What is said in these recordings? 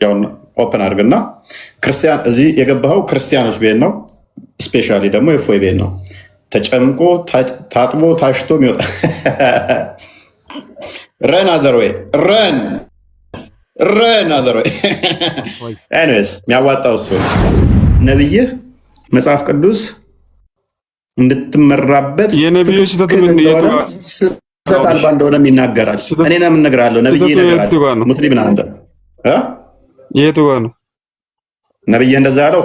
ያው ኦፕን አድርግና ክርስቲያን እዚህ የገባኸው ክርስቲያኖች ቤት ነው። ስፔሻሊ ደግሞ የፎይ ቤት ነው። ተጨምቆ ታጥቦ ታሽቶ የሚወጣ ረን አዘርዌይ ረን አዘርዌይ ኤኒዌይስ የሚያዋጣው እሱ ነብይህ መጽሐፍ ቅዱስ እንድትመራበት የነብዮች ስህተት አልባ እንደሆነም ይናገራል። እኔ ነው የምነግርሃለሁ። ነብይ ይነግራል። ሙስሊም ነህ አንተ። የቱ ጋር ነው ነብይ እንደዛ ያለው?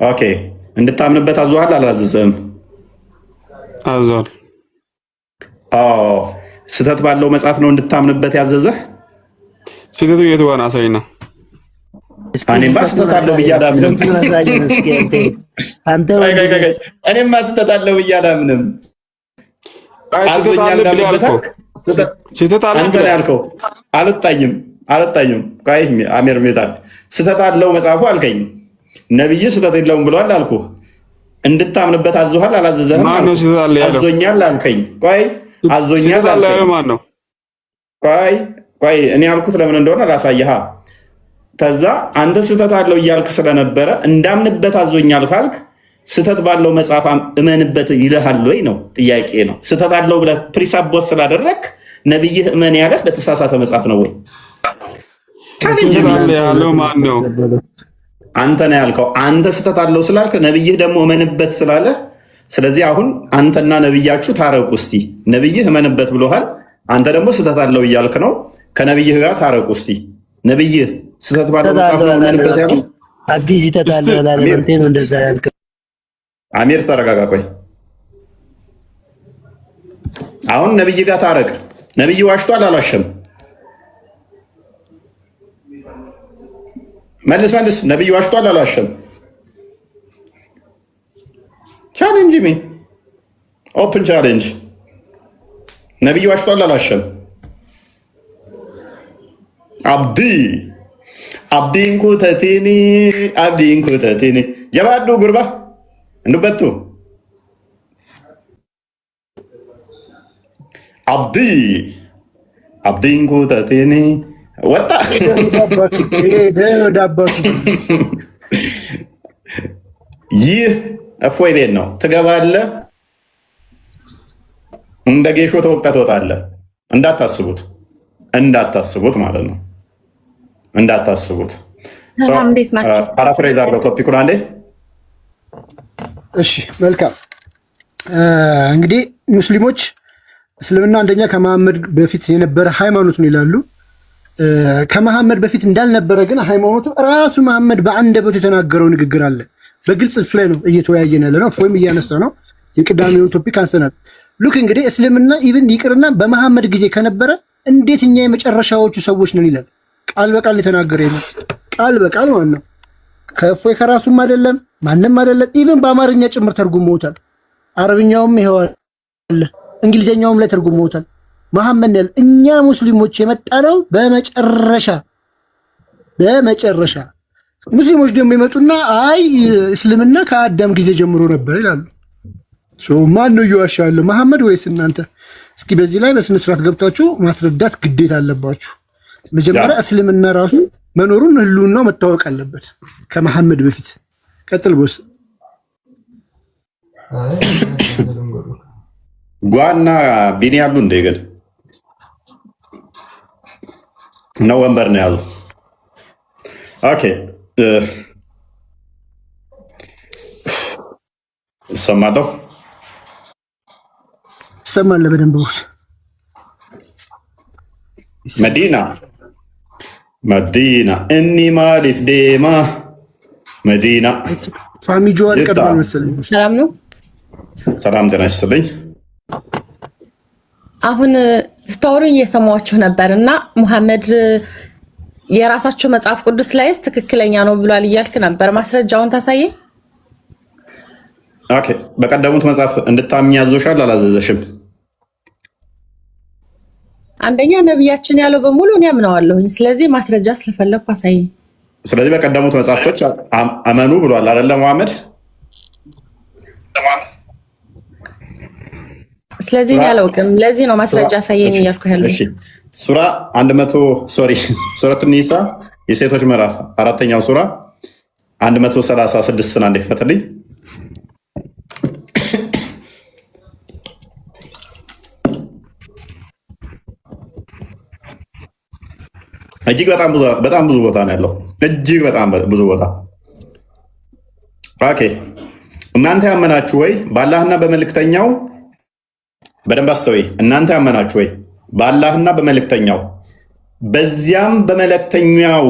ኦኬ እንድታምንበት አዟል አላዘዘም? አዟል። ስህተት ባለው መጽሐፍ ነው እንድታምንበት ያዘዘህ? ስህተቱ የቱ ጋር ነው? አሳይና። እኔማ ስህተት አለው ብዬ አላምንም። እኔማ ስህተት አለው ብዬ አላምንም። አዞኛል እንዳምንበታል። ስህተት አለ አንተ ነው ያልከው። አልጣኝም ቆይ አሜር ሜታል ስህተት አለው መጽሐፉ አልከኝ። ነብይ ስህተት የለውም ብሏል አልኩህ። እንድታምንበት አዞሃል አላዘዘህም? ማን ነው ስህተት አለ ያለው? አዞኛል አልከኝ። ቆይ አዞኛል አልከኝ። ማን ነው? ቆይ እኔ ያልኩት ለምን እንደሆነ ላሳየሃ። ከዛ አንተ ስህተት አለው እያልክ ስለነበረ እንዳምንበት አዞኛል ካልክ ስህተት ባለው መጽሐፍ እመንበት ይልሃል ወይ ነው ጥያቄ ነው። ስህተት አለው ብለህ ፕሪሳቦት ስላደረግክ ነብይህ እመን ያለህ በተሳሳተ መጽሐፍ ነው ወይ? ስህተት አለ ያለው ማን ነው? አንተ ነው ያልከው። አንተ ስህተት አለው ስላልክ ነብይህ ደግሞ እመንበት ስላለ፣ ስለዚህ አሁን አንተና ነብያችሁ ታረቁ። እስቲ ነብይህ እመንበት ብሎሃል፣ አንተ ደግሞ ስህተት አለው እያልክ ነው። ከነብይህ ጋር ታረቁ። እስቲ ነብይህ ስህተት ባለው መጽሐፍ ነው እመንበት ያለው? አዲስ ስህተት አለ ለማለት ነው እንደዛ ያልከው? አሚር ተረጋጋ። ቆይ አሁን ነብይ ጋር ታረቅ። ነብይ ዋሽቷል አልዋሸም? መልስ። ነብይ ዋሽቷል አልዋሸም? ቻሌንጅ ሚ ኦፕን ቻሌንጅ። ነብይ ዋሽቷል አልዋሸም? አብዲን ኩተቲኒ ጀባዱ ጉርባ እንዱበቱ አብዲን ኩተቲኒ ወጣ። ይህ እፎይ ቤት ነው። ትገባለህ፣ እንደ ጌሾ ተወቅጠህ ትወጣለህ። እንዳታስቡት ማለት ነው። እንዳታስቡት። እንዴት ናቸው? ፓራፍሬዝ አድርገው ቶፒኩን አንዴ። እሺ መልካም። እንግዲህ ሙስሊሞች እስልምና አንደኛ ከመሐመድ በፊት የነበረ ሃይማኖት ነው ይላሉ። ከመሐመድ በፊት እንዳልነበረ ግን ሃይማኖቱ ራሱ መሐመድ በአንደበቱ የተናገረው ንግግር አለ። በግልጽ እሱ ላይ ነው እየተወያየን ያለ ነው። ወይም እያነሳ ነው። የቅዳሜውን ቶፒክ አንስተናል። ሉክ እንግዲህ እስልምና ኢቭን ይቅርና በመሐመድ ጊዜ ከነበረ እንዴት እኛ የመጨረሻዎቹ ሰዎች ነን ይላል። ቃል በቃል የተናገረ የለም። ቃል በቃል ማለት ነው። ከእፎይ ከራሱም አይደለም ማንም አይደለም። ኢቭን በአማርኛ ጭምር ተርጉመውታል። አረብኛውም ይኸው አለ፣ እንግሊዘኛውም ላይ ተርጉመውታል። መሐመድ ያለ እኛ ሙስሊሞች የመጣ ነው በመጨረሻ። ሙስሊሞች ደግሞ ይመጡና አይ እስልምና ከአዳም ጊዜ ጀምሮ ነበር ይላሉ። ማን ነው እየዋሻ ያለው መሐመድ ወይስ እናንተ? እስኪ በዚህ ላይ በስነ ስርዓት ገብታችሁ ማስረዳት ግዴታ አለባችሁ። መጀመሪያ እስልምና ራሱ መኖሩን ህልውናው መታወቅ አለበት ከመሐመድ በፊት። ቀጥል ቦስ። ጓና ቢኒ ያሉ እንደገል ነው ወንበር ነው ያሉት። ኦኬ ሰማለሁ። ሰማለህ በደንብ ቦስ። መዲና እኒ ማሊፍ ዴማ መዲና ሳሚ ጆዋል ቀርቧል መሰለኝ። ሰላም ነው። ሰላም ጤና ይስጥልኝ። አሁን ስታወሩ እየሰማችሁ ነበር እና ሙሐመድ የራሳቸው መጽሐፍ ቅዱስ ላይስ ትክክለኛ ነው ብሏል እያልክ ነበር። ማስረጃውን ታሳየኝ። ኦኬ በቀደሙት መጽሐፍ እንድታምኝ ያዞሻል አላዘዘሽም? አንደኛ ነብያችን ያለው በሙሉ እኔ አምነዋለሁኝ። ስለዚህ ማስረጃ ስለፈለኩ አሳየኝ። ስለዚህ በቀደሙት መጽሐፎች አመኑ ብሏል አይደለ መሐመድ? ስለዚህ ያለው ግን ለዚህ ነው ማስረጃ አሳየኝ እያልኩ ያለው። ሱራ 100 ሶሪ ሱረቱ ኒሳ የሴቶች ምዕራፍ 4ኛው ሱራ 136 አንዴ ክፈትልኝ። እጅግ በጣም ብዙ ቦታ ነው ያለው። እጅግ በጣም ብዙ ቦታ። ኦኬ እናንተ ያመናችሁ ወይ በአላህና በመልእክተኛው በደንብ አስተውይ። እናንተ ያመናችሁ ወይ በአላህና በመልእክተኛው በዚያም በመልእክተኛው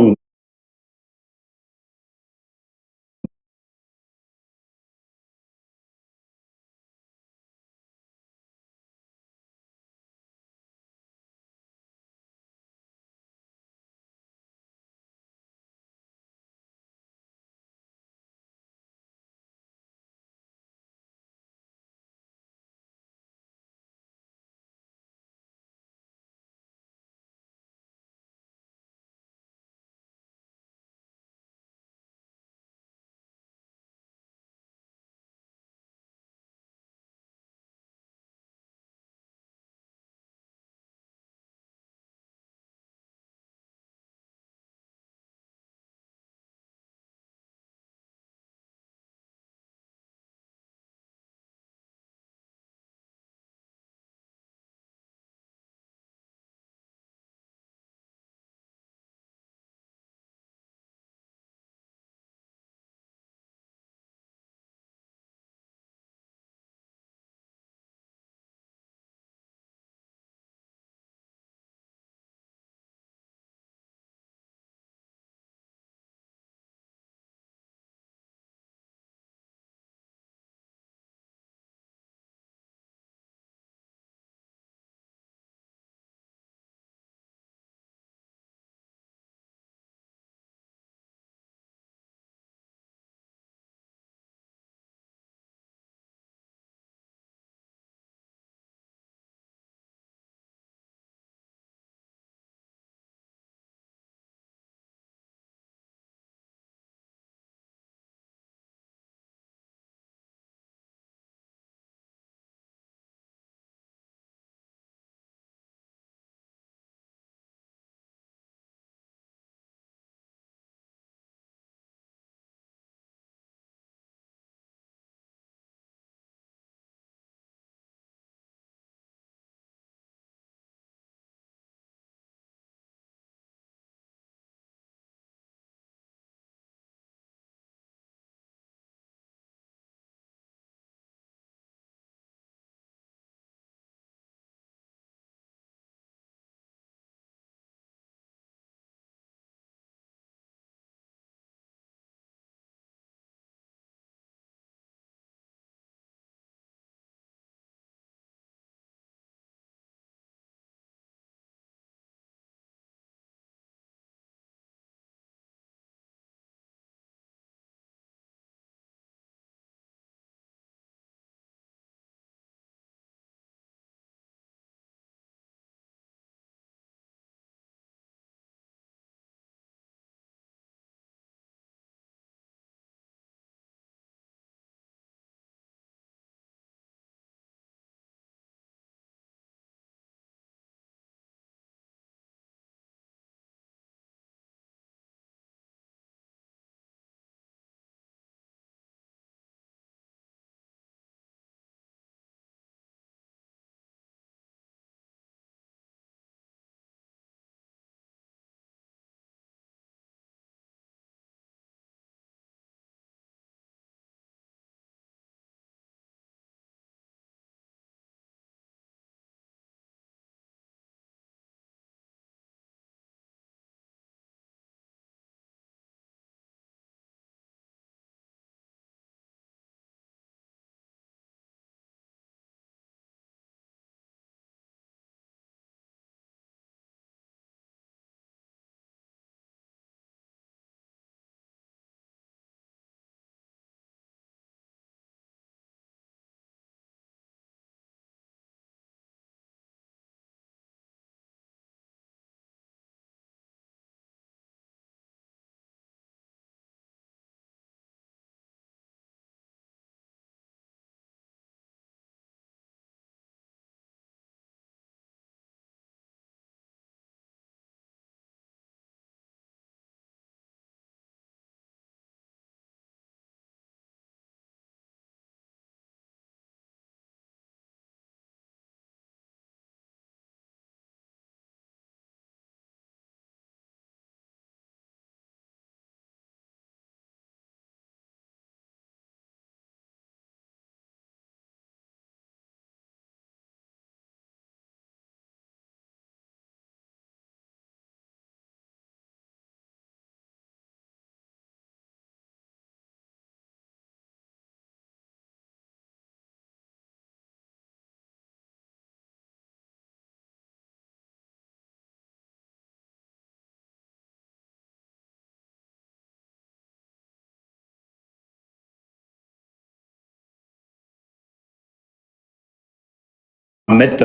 ሙሐመድ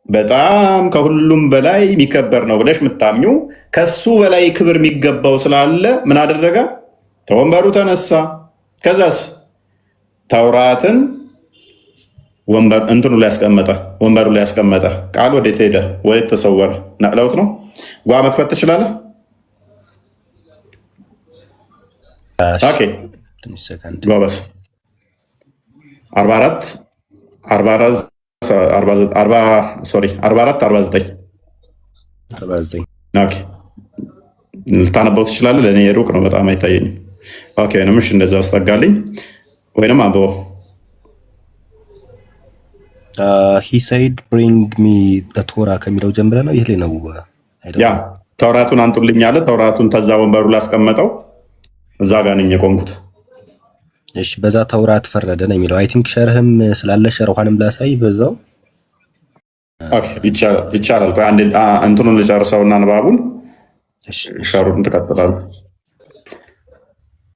በጣም ከሁሉም በላይ የሚከበር ነው ብለሽ የምታምኚው ከሱ በላይ ክብር የሚገባው ስላለ ምን አደረገ? ተወንበሩ ተነሳ። ከዛስ ተውራትን እንትኑ ላይ ያስቀመጠ፣ ወንበሩ ላይ ያስቀመጠ። ቃል ወዴት ሄደ? ወዴት ተሰወረ? ነቅለውት ነው። ጓ መክፈት ትችላለህ? ኦኬ ጎበስ 44 ልታነበው ትችላለህ። ለእኔ ሩቅ ነው፣ በጣም አይታየኝም። ኦኬ ወይምሽ እንደዛ አስጠጋልኝ ወይንም አንብበው። ሂ ሰይድ ብሪንግ ሚ ቶራ ከሚለው ጀምረ ነው። ይህ ላይ ነው ያ ተውራቱን አንጡልኝ አለ። ተውራቱን ተዛ ወንበሩ ላስቀመጠው እዛ ጋር ነኝ የቆምኩት። እሺ በዛ ተውራት ፈረደ ነው የሚለው። አይ ቲንክ ሸርህም ስላለ ሸርኋንም ላሳይ በዛው። ኦኬ ይቻላል። ቆይ አንዴ እንትኑን ልጨርሰውና ንባቡን ሸሩን ትቀጥላለህ።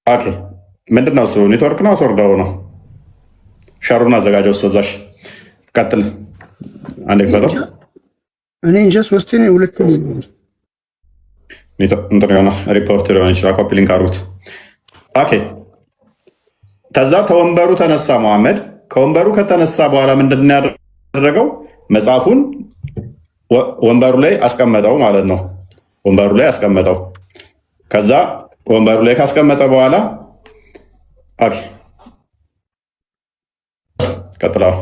ኦኬ ምንድነው እሱ? ኔትወርክ ነው አስወርደው ነው። ሸሩን አዘጋጀው ሰዛሽ ቀጥል። አንዴ ፈተው እኔ እንጃ ሶስቴ ነው ሁለት ነው እንትን የሆነ ሪፖርት ሊሆን ይችላል። ኮፒ ሊንክ አድርጉት። ኦኬ ከዛ ከወንበሩ ተነሳ ሙሐመድ። ከወንበሩ ከተነሳ በኋላ ምንድን ነው ያደረገው? መጽሐፉን ወንበሩ ላይ አስቀመጠው ማለት ነው። ወንበሩ ላይ አስቀመጠው። ከዛ ወንበሩ ላይ ካስቀመጠ በኋላ ኦኬ ቀጥላው።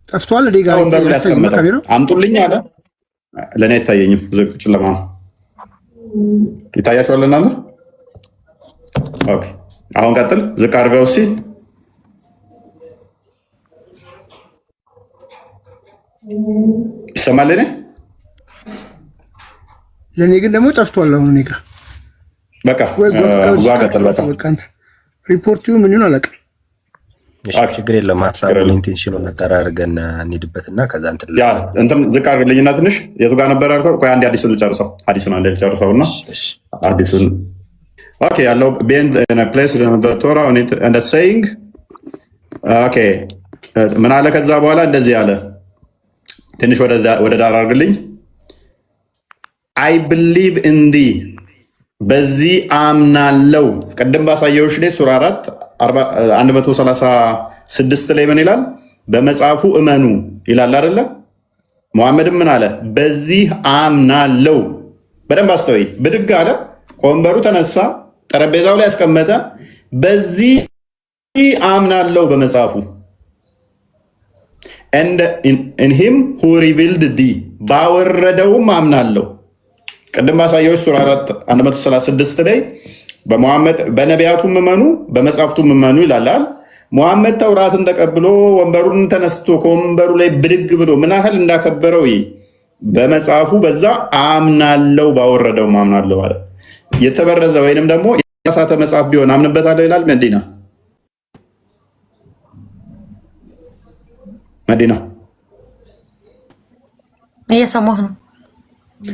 ጠፍቷል። ዲጋ ወንበሩ ላይ አስቀመጠው። አምጡልኝ አለ። ለእኔ አይታየኝም፣ ብዙ ጨለማ ነው። ይታያችኋል እናንተ? ኦኬ አሁን ቀጥል። ዝቅ አድርገው እስኪ። ይሰማል? ለእኔ ግን ደግሞ ጠፍቷል። አሁን እኔ ጋር በቃ ጓ ቀጥል። በቃ ሪፖርቱ ምን ይሆን አላውቅም። ችግር የለም። ሀሳቡን ኢንቴንሽኑ መጠራርገን እንሂድበትና ከዛ እንትን ዝቅ አድርግልኝና ትንሽ የቱ ጋር ነበር ያልከው? ቆይ አንዴ አዲሱን ልጨርሰው። አዲሱን አንዴ ልጨርሰው እና አዲሱን ኦኬ ያለው ቤንድ ፕሌስ ቶራ እንደ ሴይንግ ኦኬ ምን አለ? ከዛ በኋላ እንደዚህ አለ። ትንሽ ወደ ዳር አድርግልኝ። አይ ብሊቭ ኢን ዲ በዚህ አምናለው። ቅድም ባሳየውሽ ላይ ሱራ 136 ላይ ምን ይላል? በመጽሐፉ እመኑ ይላል አይደለ? ሙሐመድም ምን አለ? በዚህ አምናለው። በደንብ አስተውይ። ብድግ አለ፣ ከወንበሩ ተነሳ፣ ጠረጴዛው ላይ ያስቀመጠ። በዚህ አምናለው በመጽሐፉ in him who revealed thee ባወረደውም አምናለው። ቅድም ባሳየውሽ ሱራ 136 ላይ በሙሐመድ በነቢያቱም እመኑ በመጽሐፍቱም እመኑ ይላል። ሙሐመድ ተውራትን ተቀብሎ ወንበሩን ተነስቶ ከወንበሩ ላይ ብድግ ብሎ ምን ያህል እንዳከበረው በመጽሐፉ በዛ አምናለው ባወረደውም አምናለው ማለት የተበረዘ ወይንም ደግሞ የተሳሳተ መጽሐፍ ቢሆን አምንበታለሁ ይላል። መዲና እየሰማሁ ነው።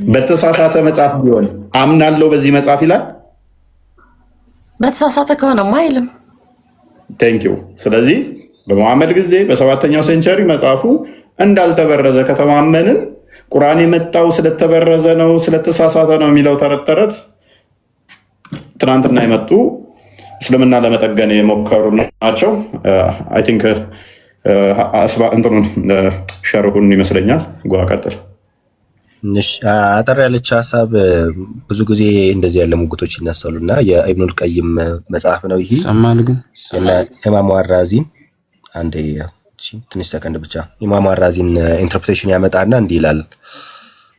በተሳሳተ መጽሐፍ ቢሆን አምናለው በዚህ መጽሐፍ ይላል። በተሳሳተ ከሆነማ አይልም። ቴንኪው። ስለዚህ በሙሐመድ ጊዜ በሰባተኛው ሴንቸሪ መጽሐፉ እንዳልተበረዘ ከተማመንን ቁርአን የመጣው ስለተበረዘ ነው ስለተሳሳተ ነው የሚለው ተረት ትናንትና የመጡ እስልምና ለመጠገን የሞከሩ ናቸው። አይ ቲንክ እንትኑን ሸርሁን ይመስለኛል። ጓ ቀጥል። አጠር ያለች ሀሳብ። ብዙ ጊዜ እንደዚህ ያለ ሙግቶች ይነሳሉ እና የኢብኑል ቀይም መጽሐፍ ነው ይሄ። ኢማሙ አራዚን አንዴ ትንሽ ሰከንድ ብቻ ኢማሙ አራዚን ኢንተርፕሬቴሽን ያመጣና እንዲህ ይላል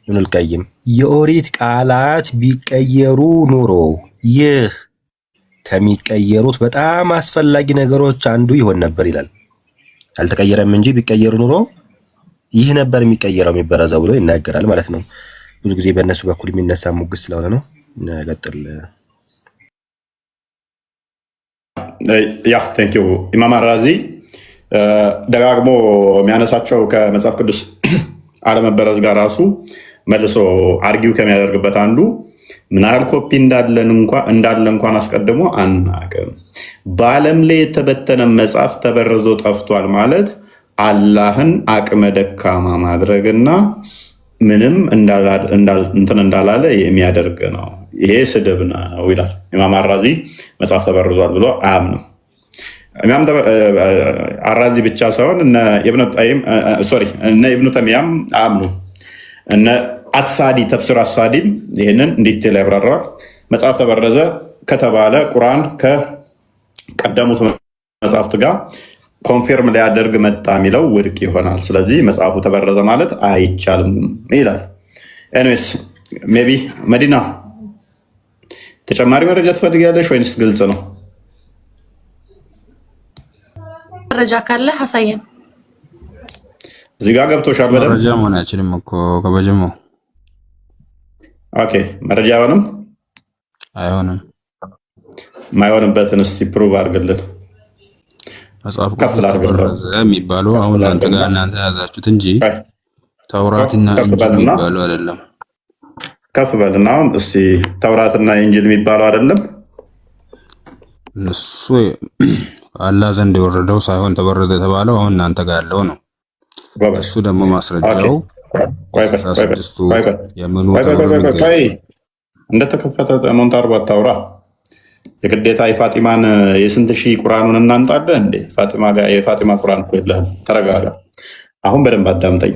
ኢብኑል ቀይም የኦሪት ቃላት ቢቀየሩ ኖሮ ይህ ከሚቀየሩት በጣም አስፈላጊ ነገሮች አንዱ ይሆን ነበር ይላል። አልተቀየረም እንጂ ቢቀየሩ ኖሮ ይህ ነበር የሚቀየረው የሚበረዘው ብሎ ይናገራል ማለት ነው። ብዙ ጊዜ በእነሱ በኩል የሚነሳ ሙግት ስለሆነ ነው። ቀጥል። ያ ቴንኪው። ኢማም አራዚ ደጋግሞ የሚያነሳቸው ከመጽሐፍ ቅዱስ አለመበረዝ ጋር ራሱ መልሶ አርጊው ከሚያደርግበት አንዱ ምን ያህል ኮፒ እንዳለ እንኳን አስቀድሞ አናውቅም። በዓለም ላይ የተበተነ መጽሐፍ ተበርዞ ጠፍቷል ማለት አላህን አቅመ ደካማ ማድረግና ምንም እንትን እንዳላለ የሚያደርግ ነው። ይሄ ስድብ ነው ይላል ኢማም አራዚ። መጽሐፍ ተበርዟል ብሎ አያምንም። ኢማም አራዚ ብቻ ሳይሆን እነ ኢብኑ ተይሚያም አያምኑ። እነ አሳዲ ተፍሲር አሳዲም ይህንን እንዲቴል ያብራራዋል። መጽሐፍ ተበረዘ ከተባለ ቁርአን ከቀደሙት መጽሐፍት ጋር ኮንፊርም ሊያደርግ መጣ የሚለው ውድቅ ይሆናል። ስለዚህ መጽሐፉ ተበረዘ ማለት አይቻልም ይላል። ኤኒዌይስ ሜይ ቢ መዲና ተጨማሪ መረጃ ትፈልጊያለሽ ወይንስ ግልጽ ነው? መረጃ ካለ አሳየን። እዚህ ጋር ገብቶሻል በደምብ? መረጃ መሆን አይችልም እኮ ከበጀመው። ኦኬ መረጃ አይሆንም። ማይሆንበትን እስቲ ፕሩቭ አድርግልን። መጽሐፍ ተበረዘ የሚባለው አሁን እናንተ ያዛችሁት እንጂ ተውራትና ኢንጂል የሚባለው አይደለም። ከፍ በልና አሁን እስቲ ተውራትና ኢንጂል የሚባለው አይደለም። እሱ አላህ ዘንድ የወረደው ሳይሆን ተበረዘ የተባለው አሁን እናንተ ጋር ያለው ነው። እሱ ደግሞ ማስረጃው እንደተከፈተ ሞንታርቦ አታውራ። የግዴታ የፋጢማን የስንት ሺህ ቁርአኑን እናምጣለን እንዴ? ፋጢማ ጋር የፋጢማ ቁርአን እኮ የለህም። ተረጋጋ። አሁን በደንብ አዳምጠኝ።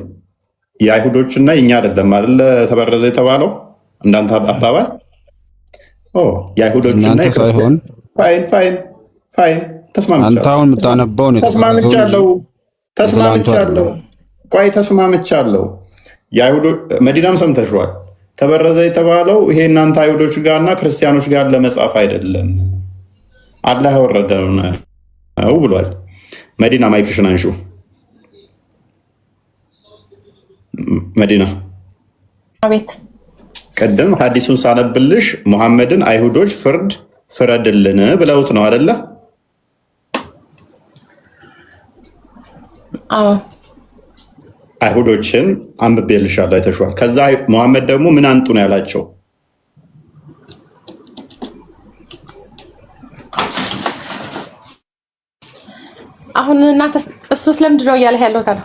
የአይሁዶችና የኛ አይደለም አይደለ ተበረዘ የተባለው እንዳንተ አባባል። የአይሁዶችና የክርስቲያን ፋይን ተስማምቻለሁ። መዲናም ሰምተሽዋል። ተበረዘ የተባለው ይሄ እናንተ አይሁዶች ጋርና ክርስቲያኖች ጋር ለመጻፍ አይደለም፣ አላህ ያወረደው ነው ብሏል። መዲና ማይክሽን አንሹ። መዲና አቤት። ቀደም ሐዲሱን ሳነብልሽ ሙሐመድን አይሁዶች ፍረድልን ብለውት ነው አይደለ? አይሁዶችን አንብቤልሻለሁ፣ አይተሽዋል። ከዛ ሙሐመድ ደግሞ ምን አንጡ ነው ያላቸው? አሁን እናንተ እሱ ስለምንድን ነው እያለ ያለው ታዲያ?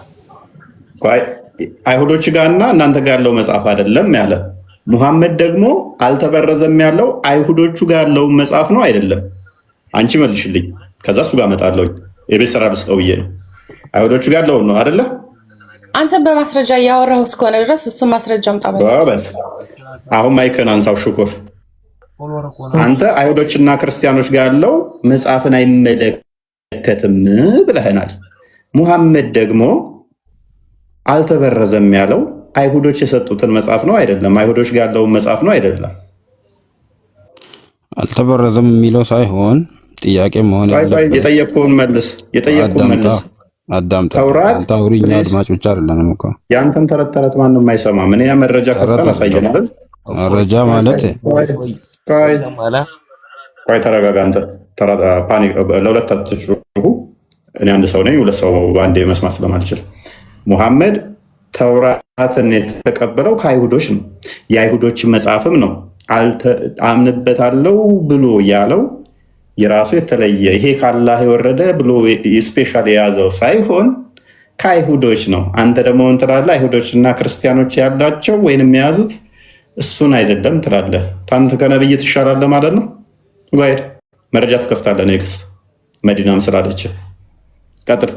አይሁዶች ጋርና እናንተ ጋር ያለው መጽሐፍ አይደለም ያለ። ሙሐመድ ደግሞ አልተበረዘም ያለው አይሁዶቹ ጋር ያለው መጽሐፍ ነው አይደለም? አንቺ መልሽልኝ፣ ከዛ እሱ ጋር እመጣለሁ። የቤት ስራ ልስጠው ብዬ ነው። አይሁዶቹ ጋር ያለው ነው አይደለ? አንተ በማስረጃ እያወራሁ እስከሆነ ድረስ እሱ ማስረጃ አምጣ። በስ አሁን ማይክን አንሳው። ሽኩር አንተ አይሁዶችና ክርስቲያኖች ጋር ያለው መጽሐፍን አይመለከትም ብለህናል። ሙሐመድ ደግሞ አልተበረዘም ያለው አይሁዶች የሰጡትን መጽሐፍ ነው አይደለም? አይሁዶች ጋር ያለውን መጽሐፍ ነው አይደለም? አልተበረዘም የሚለው ሳይሆን ጥያቄ መሆን ያለበት የጠየቅኩህን መልስ። አዳምጣውሪኛ አድማጭ ብቻ አይደለንም እኮ የአንተን ተረት ተረት ማንም አይሰማም። ምን ያ መረጃ ከፍተን አሳየን አይደል? መረጃ ማለት ቆይ ተረጋጋ። አንተ ፓኒክ ለሁለት አትጩሁ። እኔ አንድ ሰው ነኝ፣ ሁለት ሰው በአንዴ መስማት ስለማልችል። ሙሐመድ ተውራትን የተቀበለው ከአይሁዶች ነው። የአይሁዶችን መጽሐፍም ነው አምንበታለው ብሎ ያለው የራሱ የተለየ ይሄ ካላህ የወረደ ብሎ ስፔሻል የያዘው ሳይሆን ከአይሁዶች ነው። አንተ ደግሞ ምን ትላለህ? አይሁዶችና ክርስቲያኖች ያላቸው ወይንም የያዙት እሱን አይደለም ትላለህ። ታንተ ከነብይ ትሻላለህ ማለት ነው። ባይድ መረጃ ትከፍታለህ። ኔክስት መዲናም ስላለች ቀጥል።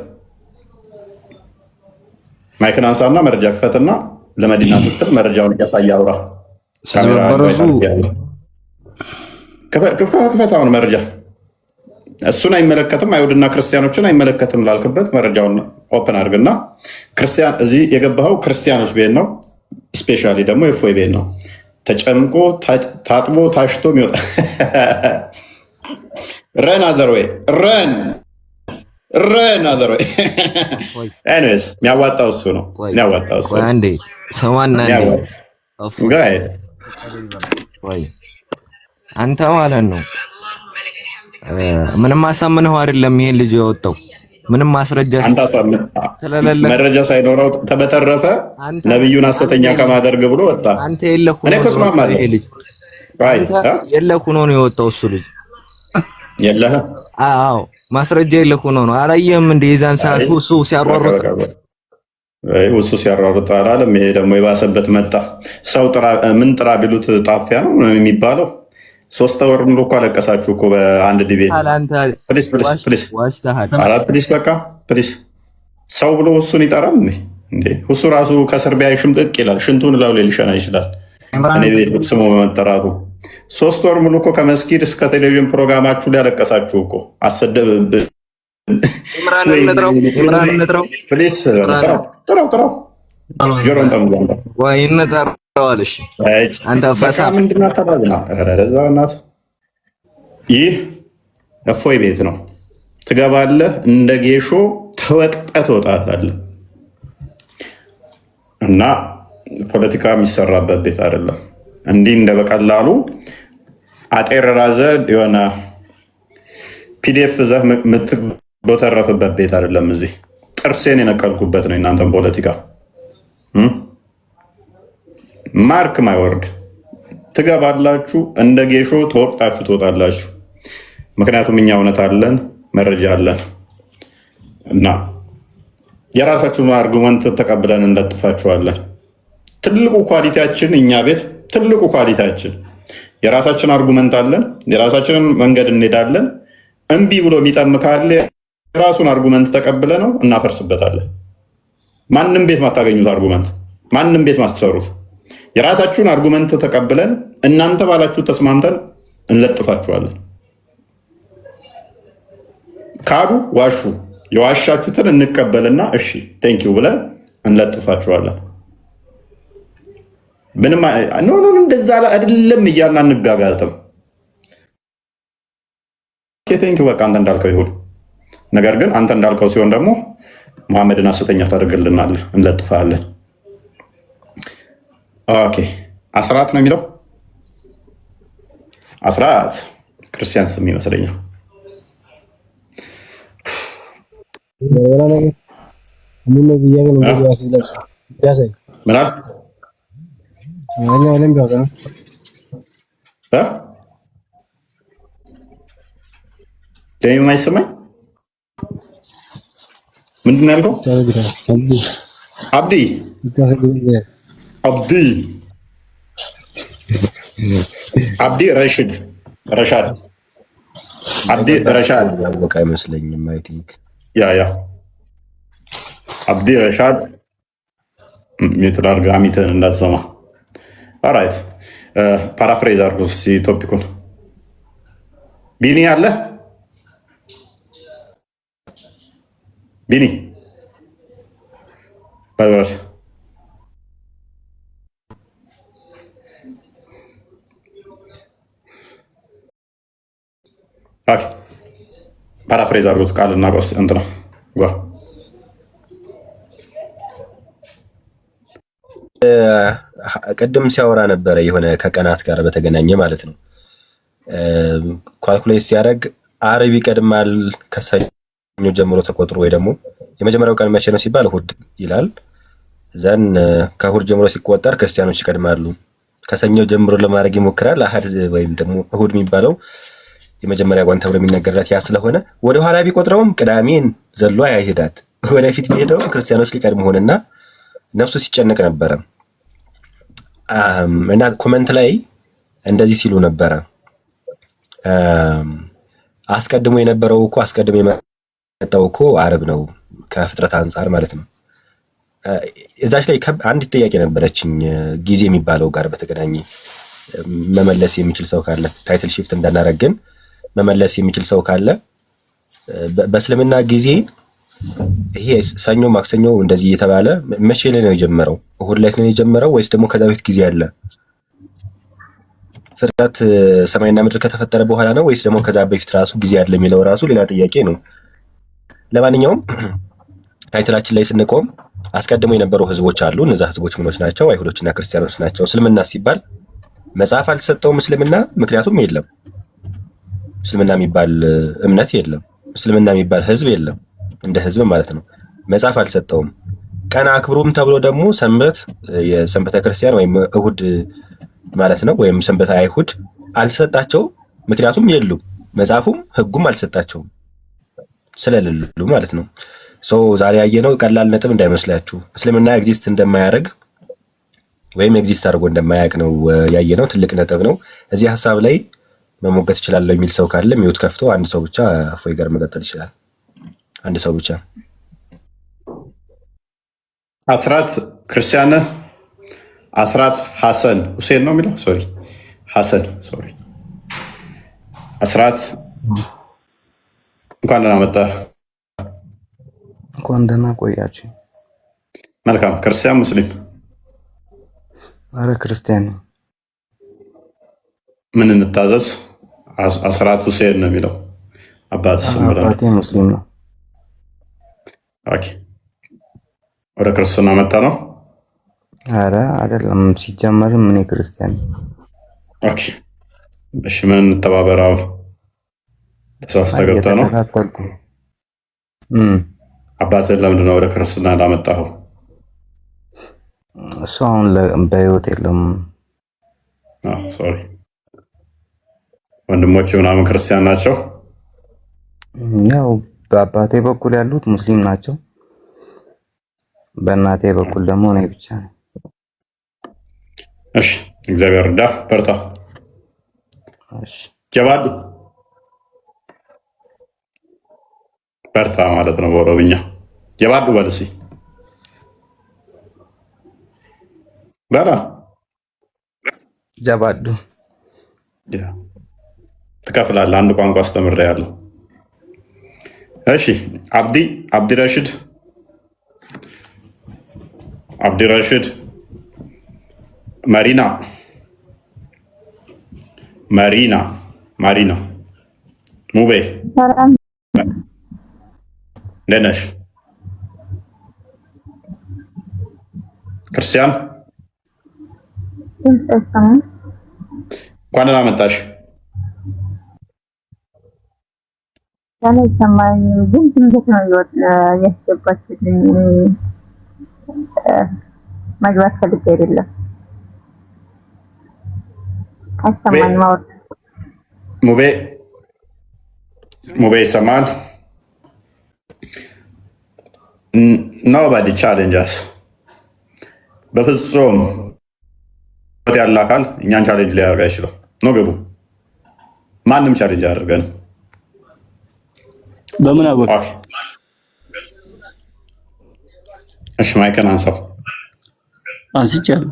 ማይክን አንሳና መረጃ ክፈትና ለመዲና ስትል መረጃውን እያሳየ አውራ። ስለመበረዙ ክፈት አሁን መረጃ እሱን አይመለከትም፣ አይሁድና ክርስቲያኖችን አይመለከትም ላልክበት መረጃውን ኦፕን አድርግና ክርስቲያን እዚህ የገባኸው ክርስቲያኖች ቤት ነው። ስፔሻሊ ደግሞ የፎይ ቤት ነው። ተጨምቆ ታጥቦ ታሽቶ የሚወጣ ረን አዘርዌይ ረን አዘርዌይ ኤኒዌይስ የሚያዋጣው እሱ ነው። የሚያዋጣው እሱ አንዴ ሰማና አንተ ማለት ነው ምንም አሳምነው አይደለም ይሄን ልጅ ያወጣው ምንም ማስረጃ ስለሌለ መረጃ ሳይኖረው በተረፈ ነብዩን ሐሰተኛ ከማድረግ ብሎ ወጣ። አንተ የለህ እኔ ከስማማለሁ። የለህ ሆኖ ነው የወጣው እሱ ልጅ የለህ። አዎ ማስረጃ የለህ ሆኖ ነው። አላየህም እንደ የዛን ሰዓት እሱ ሲያሯሩጥ እሱ ሲያሯሩጥ አላለም። ይሄ ደግሞ የባሰበት መጣ። ሰው ምን ጥራ ቢሉት ጣፊያ ነው የሚባለው። 3 ወር ሙሉ እኮ አለቀሳችሁ እኮ በአንድ ዲቤት። ፕሊስ በቃ ፕሊስ። ሰው ብሎ እሱን ይጠራል እንዴ? እሱ ራሱ ከእስር ቢያይ ሽምቅቅ ይላል። ሽንቱን ላው ሊሸና ይችላል። እኔ ቤት ስሙ በመጠራቱ 3 ወር ሙሉ እኮ ከመስጊድ እስከ ቴሌቪዥን ፕሮግራማችሁ ላይ አለቀሳችሁ እኮ። አሰደብብን። ጥራው ጆሮን ይህ እፎይ ቤት ነው። ትገባለህ፣ እንደ ጌሾ ተወቅጠህ ትወጣታለህ። እና ፖለቲካ የሚሰራበት ቤት አይደለም። እንዲህ እንደ በቀላሉ አጤር ራዘ የሆነ ፒዲኤፍ ዘህ የምትቦተረፍበት ቤት አይደለም። እዚህ ጥርሴን የነቀልኩበት ነው እናንተን ፖለቲካ። ማርክ ማይ ወርድ። ትገባላችሁ፣ እንደ ጌሾ ተወቅጣችሁ ትወጣላችሁ። ምክንያቱም እኛ እውነት አለን፣ መረጃ አለን እና የራሳችሁን አርጉመንት ተቀብለን እንለጥፋችኋለን። ትልቁ ኳሊቲያችን እኛ ቤት ትልቁ ኳሊቲያችን የራሳችን አርጉመንት አለን። የራሳችንን መንገድ እንሄዳለን። እምቢ ብሎ የሚጠም ካለ የራሱን አርጉመንት ተቀብለ ነው እናፈርስበታለን። ማንም ቤት ማታገኙት አርጉመንት፣ ማንም ቤት ማስተሰሩት የራሳችሁን አርጉመንት ተቀብለን እናንተ ባላችሁ ተስማምተን እንለጥፋችኋለን። ካዱ፣ ዋሹ፣ የዋሻችሁትን እንቀበልና እሺ ቴንኪው ብለን እንለጥፋችኋለን። ምንም እንደዛ አይደለም እያልን አንጋጋጥም። ቴንኪው በቃ አንተ እንዳልከው ይሁን። ነገር ግን አንተ እንዳልከው ሲሆን ደግሞ መሐመድን ሐሰተኛ ታደርግልናለህ፣ እንለጥፋለን። ኦኬ 14 ነው የሚለው። 14 ክርስቲያን ስም ይመስለኛል። ደም አይሰማኝ። ምንድን ነው ያልከው? አብዲ ረሻድ አብዲ ረሻድ በቃ አይመስለኝም። አይ ቲንክ ያ አብዲ ረሻድ ሚትራር ጋሚትን እንዳትሰማ። ኦራይት ፓራፍሬዝ አድርጎ እስኪ ቶፒኩን። ቢኒ አለ ቢኒ ባይወራሽ ፓራፍሬዝ አድርጎት ቃል እና ቆስ እንትና ጓ ቅድም ሲያወራ ነበረ የሆነ ከቀናት ጋር በተገናኘ ማለት ነው። ኳልኩሌት ሲያደርግ አርብ ይቀድማል ከሰኞ ጀምሮ ተቆጥሮ፣ ወይ ደግሞ የመጀመሪያው ቀን መቼ ነው ሲባል እሁድ ይላል። ዘን ከእሁድ ጀምሮ ሲቆጠር ክርስቲያኖች ይቀድማሉ። ከሰኞ ጀምሮ ለማድረግ ይሞክራል። አሃድ ወይም ደግሞ እሁድ የሚባለው የመጀመሪያ ቀን ተብሎ የሚነገርላት ያ ስለሆነ ወደ ኋላ ቢቆጥረውም ቅዳሜን ዘሎ አይሄዳት። ወደፊት ቢሄደው ክርስቲያኖች ሊቀድሙ ሆነና ነፍሱ ሲጨነቅ ነበረ። እና ኮመንት ላይ እንደዚህ ሲሉ ነበረ። አስቀድሞ የነበረው እኮ አስቀድሞ የመጣው እኮ አርብ ነው ከፍጥረት አንጻር ማለት ነው። እዛች ላይ አንድ ጥያቄ ነበረችኝ ጊዜ የሚባለው ጋር በተገናኘ መመለስ የሚችል ሰው ካለ ታይትል ሺፍት እንዳናረግን መመለስ የሚችል ሰው ካለ በእስልምና ጊዜ ይሄ ሰኞ ማክሰኞ እንደዚህ እየተባለ መቼ ላይ ነው የጀመረው? እሁድ ላይ ነው የጀመረው ወይስ ደግሞ ከዛ በፊት ጊዜ አለ? ፍጥረት ሰማይና ምድር ከተፈጠረ በኋላ ነው ወይስ ደግሞ ከዛ በፊት ራሱ ጊዜ አለ የሚለው ራሱ ሌላ ጥያቄ ነው። ለማንኛውም ታይትላችን ላይ ስንቆም አስቀድሞ የነበሩ ህዝቦች አሉ። እነዛ ህዝቦች ምኖች ናቸው? አይሁዶችና ክርስቲያኖች ናቸው። እስልምና ሲባል መጽሐፍ አልተሰጠውም እስልምና፣ ምክንያቱም የለም እስልምና የሚባል እምነት የለም። እስልምና የሚባል ህዝብ የለም፣ እንደ ህዝብ ማለት ነው። መጽሐፍ አልሰጠውም። ቀን አክብሩም ተብሎ ደግሞ ሰንበት የሰንበተ ክርስቲያን ወይም እሁድ ማለት ነው ወይም ሰንበተ አይሁድ አልተሰጣቸውም። ምክንያቱም የሉም፣ መጽሐፉም ህጉም አልተሰጣቸውም ስለሌሉ ማለት ነው። ዛሬ ያየነው ቀላል ነጥብ እንዳይመስላችሁ። እስልምና ኤግዚስት እንደማያደርግ ወይም ኤግዚስት አድርጎ እንደማያውቅ ነው ያየነው። ትልቅ ነጥብ ነው። እዚህ ሀሳብ ላይ መሞገት ይችላለሁ የሚል ሰው ካለ ሚውት ከፍቶ አንድ ሰው ብቻ እፎይ ጋር መቀጠል ይችላል። አንድ ሰው ብቻ። አስራት ክርስቲያን ነህ? አስራት ሐሰን ሁሴን ነው የሚለው ሶሪ ሐሰን ሶሪ። አስራት እንኳን ደህና መጣህ። እንኳን ደህና ቆያችሁ። መልካም። ክርስቲያን ሙስሊም? አረ ክርስቲያን ነኝ። ምን እንታዘዝ? አስራት ሁሴን ነው የሚለው አባት ስም ብለህ? አባቴ ሙስሊም ነው። ኦኬ። ወደ ክርስትና መጣ ነው? አረ አይደለም፣ ሲጀመርም እኔ ክርስቲያን ነኝ። ኦኬ እሺ፣ ምን እንተባበር? አሁን ተሳስተህ ገብተህ ነው? አባትህን ለምንድን ነው ወደ ክርስትና ላመጣኸው? እሱ አሁን በህይወት የለም። ሶሪ። ወንድሞች ምናምን ክርስቲያን ናቸው? ያው በአባቴ በኩል ያሉት ሙስሊም ናቸው። በእናቴ በኩል ደግሞ እኔ ብቻ ነኝ። እሺ፣ እግዚአብሔር እርዳህ፣ በርታ። ጀባዱ በርታ ማለት ነው በኦሮምኛ። ጀባዱ በል እስኪ በላ። ጀባዱ ትከፍላለህ። አንድ ቋንቋ አስተምሬያለሁ። እሺ፣ አብዲ ረሽድ ማሪና ሙቤ እንዴት ነሽ? ክርስቲያን እንኳን ደህና መጣሽ። ያለ ሰማኝ ግን ድንገት ነው ያስገባችሁልኝ። መግባት ፈልጌ አይደለም። አሰማኝ ማወቅ ሙቤ ይሰማል? ኖባዲ ቻሌንጅስ በፍጹም ያለ አካል እኛን ቻሌንጅ ሊያደርግ አይችልም። ነው ገቡ። ማንም ቻሌንጅ ያደርገን በምን አወቅ? እሺ ማይከን አንሳው። አንስቻለሁ።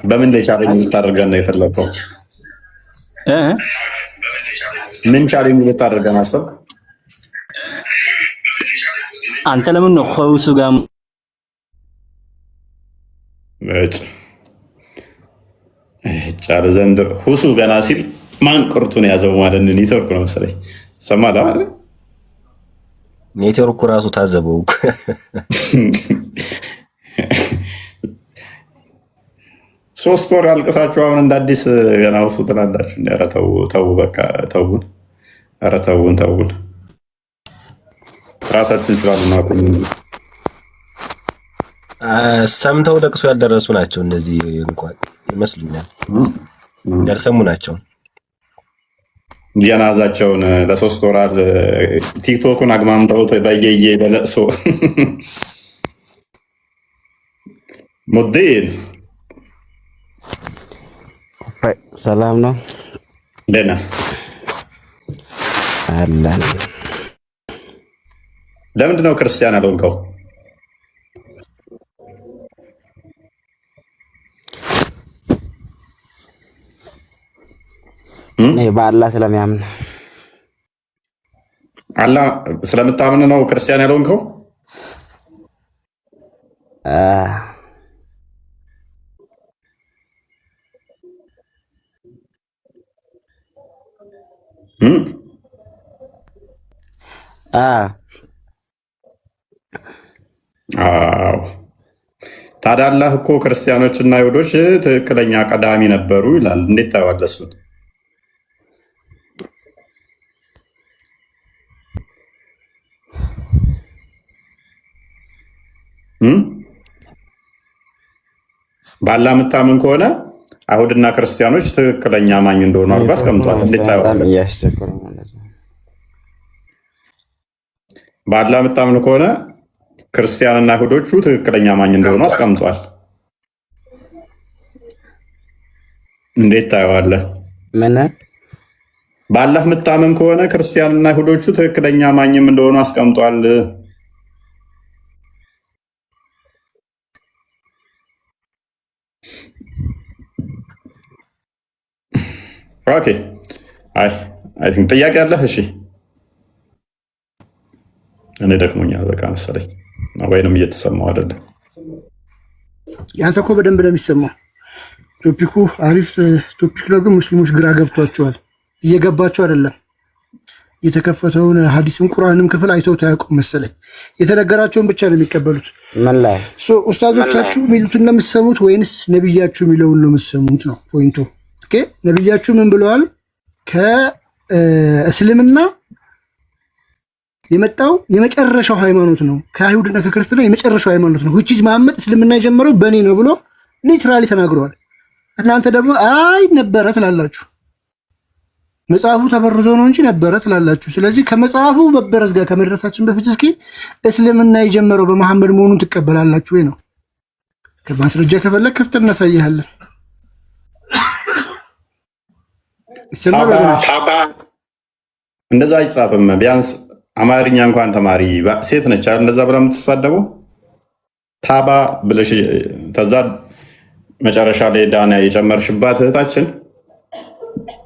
በምን ላይ ቻሌንጅ ልታደርገን ነው የፈለገው? ምን ቻሌንጅ ልታደርገን አሰብክ? አንተ ለምን ነው ኸውሱ ጋር ቻለ ዘንድ ሁሱ ገና ሲል ማን ቁርጡን ያዘው ማለት ነው? ኔትወርክ ነው መሰለኝ። ሰማህ አይደል? ኔትወርኩ ራሱ ታዘበው። 3 ወር አልቅሳችሁ አሁን እንደ አዲስ ገና ውሱ ትላላችሁ። ኧረ ተው በቃ ተውን። ኧረ ተውን። ራሳችን እንችላለን። ሰምተው ለቅሶ ያልደረሱ ናቸው እነዚህ እንኳን ይመስሉኛል። ያልሰሙ ናቸው። ጀናዛቸውን ለ3 ወራት ቲክቶኩን አግማምተውት በየየ በለቅሶ ሙዲን ሰላም ነው? ደህና አለን። ለምንድን ነው ክርስቲያን ያልሆንከው? በአላህ ስለሚያምን። አላህ ስለምታምን ነው ክርስቲያን ያልሆንከው? አዎ። ታዲያ አላህ እኮ ክርስቲያኖችና አይሁዶች ትክክለኛ ቀዳሚ ነበሩ ይላል። እንዴት ታየዋለህ እሱን? ባላ የምታምን ከሆነ አይሁድና ክርስቲያኖች ትክክለኛ አማኝ እንደሆኑ አድርጎ አስቀምጧል። እንዴት ታየዋለህ? ባላ የምታምን ከሆነ ክርስቲያንና አይሁዶቹ ትክክለኛ አማኝ እንደሆኑ አስቀምጧል። እንዴት ታየዋለህ? ምን ባላህ የምታምን ከሆነ ክርስቲያንና አይሁዶቹ ትክክለኛ አማኝም እንደሆኑ አስቀምጧል። ኦኬ አይ ቲንክ ጥያቄ አለህ? እሺ እኔ ደክሞኛል በቃ መሰለኝ፣ ወይንም እየተሰማው አይደለም። ያንተ እኮ በደንብ ነው የሚሰማው። ቶፒኩ አሪፍ ቶፒክ ነው፣ ግን ሙስሊሞች ግራ ገብቷቸዋል። እየገባቸው አይደለም። የተከፈተውን ሐዲስም ቁርአንም ክፍል አይተው ታያውቁም መሰለኝ። የተነገራቸውን ብቻ ነው የሚቀበሉት። ምን ላይ ኡስታዞቻችሁ የሚሉትን ነው የምትሰሙት ወይንስ ነብያችሁ የሚለውን ነው የምትሰሙት ነው ፖይንቱ። ኦኬ ነብያችሁ ምን ብለዋል? ከእስልምና የመጣው የመጨረሻው ሃይማኖት ነው፣ ከአይሁድና ከክርስትና የመጨረሻው ሃይማኖት ነው። which is መሐመድ እስልምና የጀመረው በእኔ ነው ብሎ ሊትራሊ ተናግረዋል። እናንተ ደግሞ አይ ነበረ ትላላችሁ። መጽሐፉ ተበርዞ ነው እንጂ ነበረ ትላላችሁ። ስለዚህ ከመጽሐፉ መበረዝ ጋር ከመድረሳችን በፊት እስኪ እስልምና የጀመረው በመሐመድ መሆኑን ትቀበላላችሁ ወይ ነው? ከማስረጃ ከፈለክ ከፍተን እናሳይሃለን። እንደዛ አይጻፍም። ቢያንስ አማርኛ እንኳን ተማሪ ሴት ነች አይደል? እንደዛ ብላ የምትሳደበው ታባ ብለሽ ተዛ መጨረሻ ላይ ዳና የጨመርሽባት እህታችን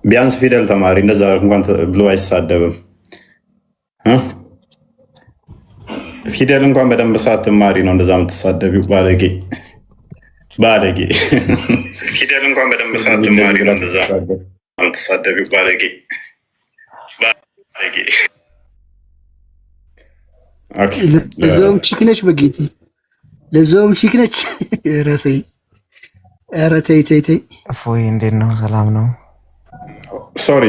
ቢያንስ ፊደል ተማሪ እንደዛ እንኳን ብሎ አይሳደብም። ፊደል እንኳን በደንብ ሳትማሪ ነው እንደዛ የምትሳደቢው። ባለጌ ባለጌ። ፊደል እንኳን በደንብ ሳትማሪ ነው እንደዛ የምትሳደቢው። ባለጌ ባለጌ። ኦኬ ለዛውም ቺክ ነች በጌቲ ለዛውም ቺክ ነች። ረሰይ ኧረ ተይ ተይ ተይ። እፎይ እንዴት ነው? ሰላም ነው? ሶሪ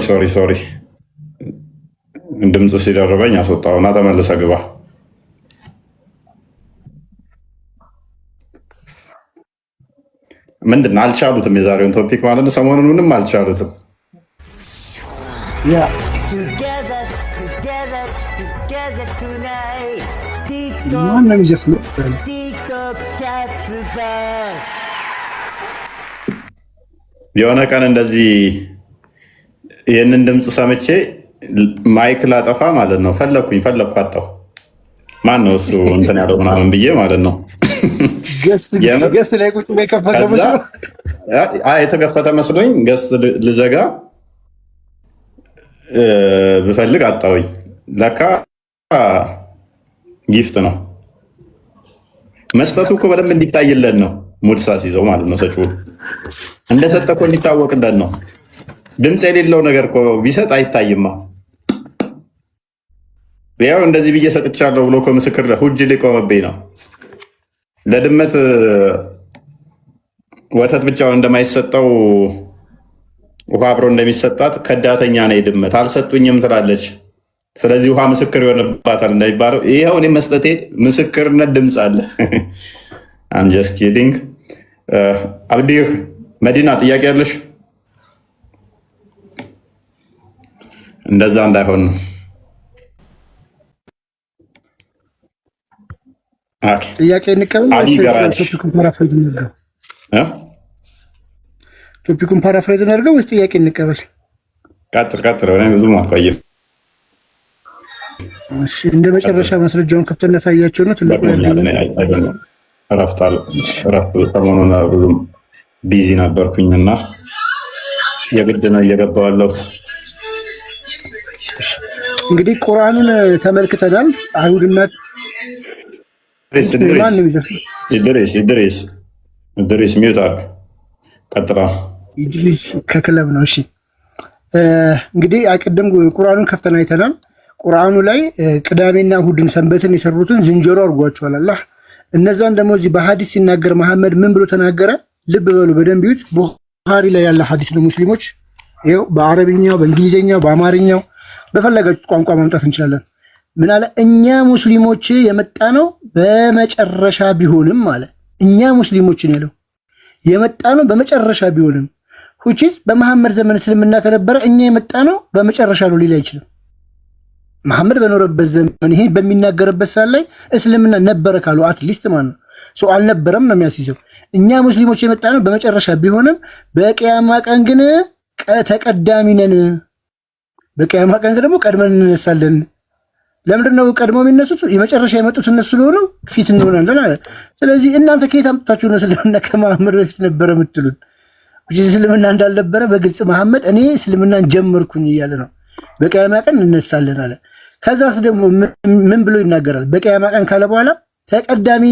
ድምፅ ሲደርበኝ አስወጣውና ተመልሰ ግባ። ምንድን ነው አልቻሉትም? የዛሬውን ቶፒክ ማለት ነው። ሰሞኑን ምንም አልቻሉትም። የሆነ ቀን እንደዚህ ይህንን ድምፅ ሰምቼ ማይክ ላጠፋ ማለት ነው ፈለግኩ አጣሁ። ማን ነው እሱ እንትን ያለው ምናምን ብዬ ማለት ነው። የተከፈተ መስሎኝ ገስት ልዘጋ ብፈልግ አጣሁኝ። ለካ ጊፍት ነው። መስጠቱ እኮ በደንብ እንዲታይለን ነው። ሙድ ሳስይዘው ማለት ነው። ሰጪው እንደሰጠ እኮ እንዲታወቅለን ነው። ድምፅ የሌለው ነገር እኮ ቢሰጥ አይታይማ። ያው እንደዚህ ብዬ ሰጥቻለሁ ብሎ እኮ ምስክር ሁጅ ሊቆምብኝ ነው። ለድመት ወተት ብቻውን እንደማይሰጠው ውሃ አብሮ እንደሚሰጣት ከዳተኛ ነኝ ድመት አልሰጡኝም ትላለች። ስለዚህ ውሃ ምስክር ይሆንባታል እንዳይባለው ይኸው እኔ መስጠቴ ምስክርነት ድምፅ አለ። አም ጀስት ኪዲንግ። አብዲር መዲና ጥያቄ ያለሽ? እንደዛ እንዳይሆን ነው። ጥያቄ እንቀበል። ቶፒኩን ፓራፍሬዝ እናድርገው ወይስ ጥያቄ እንቀበል? ቀጥል። ብዙም አልቆይም። እንደ መጨረሻ ማስረጃውን ከፍተን እናሳያቸው ነው። ትልቁ እረፍት ሰሞኑን ብዙም ቢዚ ነበርኩኝ እና የግድ ነው እየገባሁ ያለሁት። እንግዲህ ቁርአኑን ተመልክተናል። አይሁድና ኢድሪስ ሚውት አድርግ። ቀጥላ ኢድሪስ ከክለብ ነው። እሺ እንግዲህ ቅድም ቁርአኑን ከፍተን አይተናል። ቁርአኑ ላይ ቅዳሜና እሑድን ሰንበትን የሰሩትን ዝንጀሮ አድርጓቸዋል አላህ። እነዛን ደግሞ እዚህ በሐዲስ ሲናገር መሐመድ ምን ብሎ ተናገረ? ልብ በሉ በደንብ ይዩት። ቡኻሪ ላይ ያለ ሐዲስ ነው። ሙስሊሞች ይኸው በአረብኛው፣ በእንግሊዝኛው፣ በአማርኛው በፈለጋችሁት ቋንቋ ማምጣት እንችላለን። ምን አለ? እኛ ሙስሊሞች የመጣ ነው በመጨረሻ ቢሆንም አለ። እኛ ሙስሊሞችን ያለው የመጣ ነው በመጨረሻ ቢሆንም ሁቺስ በመሐመድ ዘመን እስልምና ከነበረ እኛ የመጣ ነው በመጨረሻ ነው ሊል አይችልም። መሐመድ በኖረበት ዘመን ይሄ በሚናገርበት ሰዓት ላይ እስልምና ነበረ ካሉ አትሊስት ማለት ነው አልነበረም ነው የሚያስይዘው። እኛ ሙስሊሞች የመጣ ነው በመጨረሻ ቢሆንም በቂያማ ቀን ግን ተቀዳሚ ነን። በቂያማ ቀን ደግሞ ቀድመን እንነሳለን። ለምንድን ነው ቀድመው የሚነሱት? የመጨረሻ የመጡት እነሱ ስለሆኑ ፊት እንሆናለን አለ። ስለዚህ እናንተ ከየት አምጥታችሁ ነው እስልምና ከመሐመድ በፊት ነበረ የምትሉን? እስልምና እንዳልነበረ በግልጽ መሐመድ እኔ እስልምናን ጀመርኩኝ እያለ ነው። በቂያማ ቀን እንነሳለን አለ። ከዛስ ደግሞ ምን ብሎ ይናገራል? በቂያማ ቀን ካለ በኋላ ተቀዳሚ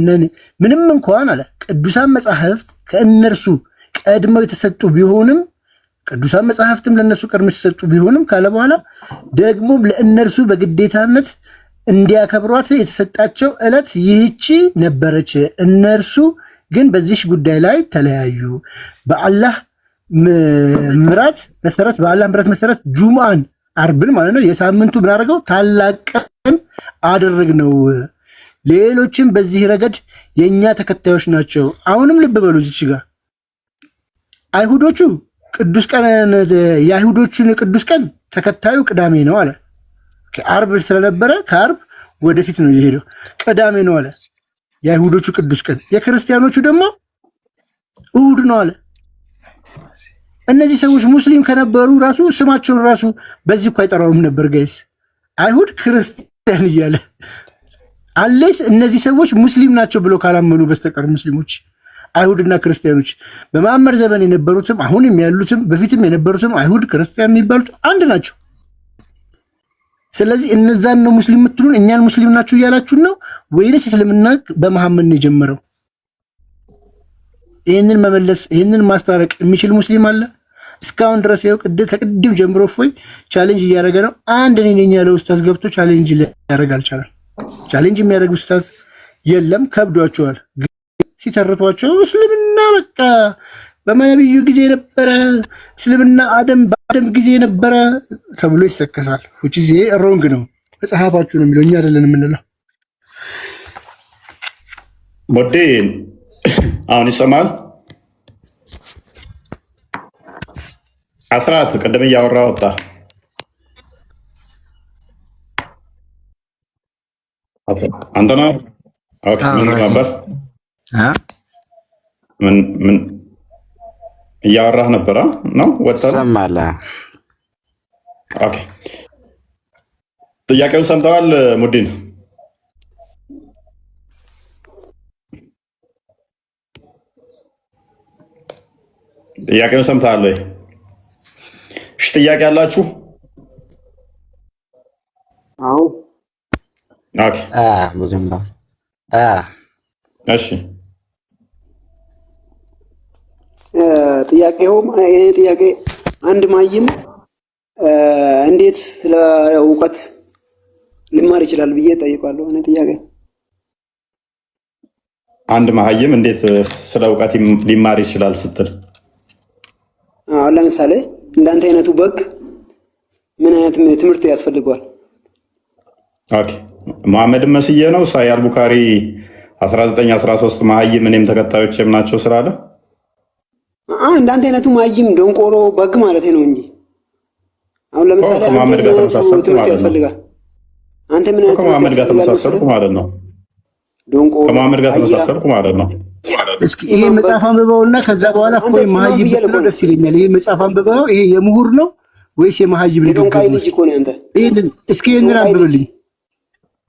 ነን ምንም እንኳን አለ ቅዱሳን መጻሕፍት ከእነርሱ ቀድመው የተሰጡ ቢሆንም ቅዱሳን መጻሕፍትም ለእነሱ ቀድመው የተሰጡ ቢሆንም ካለ በኋላ ደግሞ ለእነርሱ በግዴታነት እንዲያከብሯት የተሰጣቸው ዕለት ይህቺ ነበረች። እነርሱ ግን በዚህ ጉዳይ ላይ ተለያዩ። በአላህ ምሕረት መሰረት ጁምአን አርብን ማለት ነው የሳምንቱ ምን አደረገው? ታላቅ ቀን አደረግነው። ሌሎችም በዚህ ረገድ የኛ ተከታዮች ናቸው። አሁንም ልብ በሉ እዚች ጋር አይሁዶቹ ቅዱስ ቀን የአይሁዶቹን ቅዱስ ቀን ተከታዩ ቅዳሜ ነው አለ። አርብ ስለነበረ ከአርብ ወደፊት ነው የሄደው። ቅዳሜ ነው አለ የአይሁዶቹ ቅዱስ ቀን። የክርስቲያኖቹ ደግሞ እሁድ ነው አለ። እነዚህ ሰዎች ሙስሊም ከነበሩ ራሱ ስማቸውን ራሱ በዚህ እኮ አይጠራውም ነበር ጋይስ፣ አይሁድ ክርስቲያን እያለ አለስ እነዚህ ሰዎች ሙስሊም ናቸው ብሎ ካላመኑ በስተቀር ሙስሊሞች አይሁድና ክርስቲያኖች በመሐመድ ዘመን የነበሩትም አሁንም ያሉትም በፊትም የነበሩትም አይሁድ ክርስቲያን የሚባሉት አንድ ናቸው። ስለዚህ እነዛን ነው ሙስሊም የምትሉን? እኛን ሙስሊም ናችሁ እያላችሁን ነው ወይንስ እስልምና በመሐመድ ነው የጀመረው? ይህንን መመለስ ይህንን ማስታረቅ የሚችል ሙስሊም አለ? እስካሁን ድረስ ይኸው ከቅድም ጀምሮ እፎይ ቻሌንጅ እያደረገ ነው። አንድ እኔ ነኝ ያለ ኡስታዝ ገብቶ ቻሌንጅ ሊያደርግ አልቻለም። ቻሌንጅ የሚያደርግ ኡስታዝ የለም፣ ከብዷቸዋል። ሲተርቷቸው እስልምና በቃ በነብዩ ጊዜ የነበረ እስልምና በአደም ጊዜ የነበረ ተብሎ ይሰከሳል። which is ሮንግ ነው። መጽሐፋችሁ ነው የሚለው እኛ አይደለን የምንለው። ሞዴ አሁን ይሰማል። አስራት ቅድም እያወራ ወጣ። አንተ ነው ኦኬ። ምን ነበር ምን እያወራህ ነበረ ነው? ወጣ ሰማለ። ኦኬ ጥያቄውን ሰምተዋል ሙዲን? ጥያቄውን ሰምተሃል ወይ? እሺ ጥያቄ አላችሁ? አዎ። ኦኬ ብዙም ነው። እሺ ጥያቄ አንድ ማይም እንዴት ስለ እውቀት ሊማር ይችላል ብዬ ጠይቃለሁ። እኔ ጥያቄ አንድ መሀይም እንዴት ስለ እውቀት ሊማር ይችላል ስትል፣ አሁን ለምሳሌ እንዳንተ አይነቱ በግ ምን አይነት ትምህርት ያስፈልገዋል? ኦኬ መሐመድን መስዬ ነው ሳይ አልቡካሪ 1913 መሀይም እኔም ተከታዮችም ናቸው ስላለ እንዳንተ አይነቱ መሀይም ደንቆሮ በግ ማለት ነው እንጂ አሁን ለምሳሌ ከመሐመድ ጋር ተመሳሰልኩ ማለት ነው። አንተ ምን አይነት ከመሐመድ ጋር ተመሳሰልኩ ማለት ነው። ደንቆሮ ከመሐመድ ጋር ተመሳሰልኩ ማለት ነው። እስኪ ይሄ መጽሐፍ አንብበውና ከዛ በኋላ ፎይ መሀይም ብትለው ደስ ይለኛል። ይሄ መጽሐፍ አንብበው ይሄ የምሁር ነው ወይስ የመሀይም ልጅ? ደንቃይ ልጅ እኮ ነው አንተ። እስኪ ይሄንን አንብብልኝ።